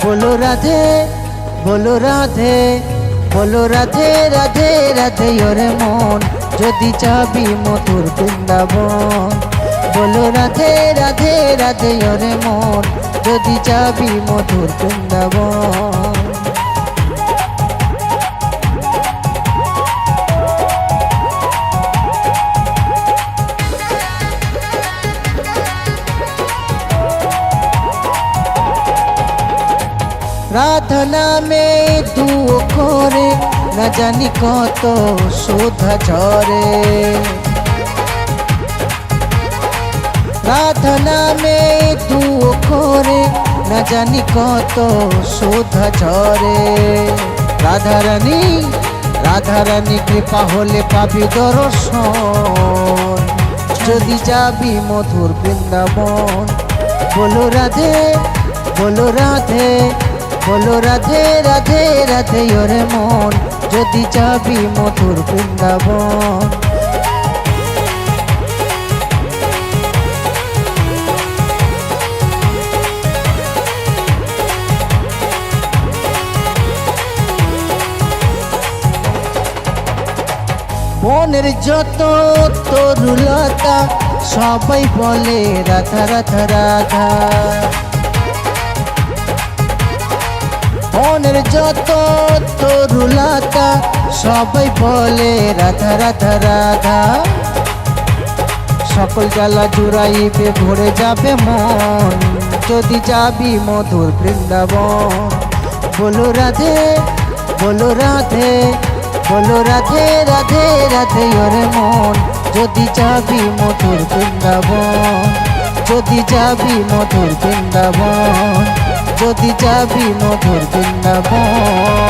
बोलो राधे बोलो राधे बोलो राधे राधे राधे ओरे मन যদি যাবি মধুর বৃন্দাবন बोलो राधे राधे राधे ओरे मन যদি যাবি মধুর বৃন্দাবন राधा नामे दुओ करे ना जानी कत सुधा झरे राधा नामे दुओ करे ना जानी कत सुधा झरे राधा रानी कृपा होले पाबी दर्शन जदि जाबी मधुर बृंदावन बोलो राधे बोलो राधे बोलो राधे राधे राधे ओरे मन যদি যাবি মধুর বৃন্দাবন বনের যত তরুলতা সবাই বলে রাধা রাধা রাধা বনের যত তরুলতা সবাই বলে রাধা রাধা রাধা সকল জ্বালা জুড়াইবে ভরে যাবে মন যদি যাবি মধুর বৃন্দাবন বলো রাধে বলো রাধে बोलो राधे राधे राधे ओरे मन যদি যাবি মধুর বৃন্দাবন যদি যাবি মধুর বৃন্দাবন যদি যাবি মধুর বৃন্দাবন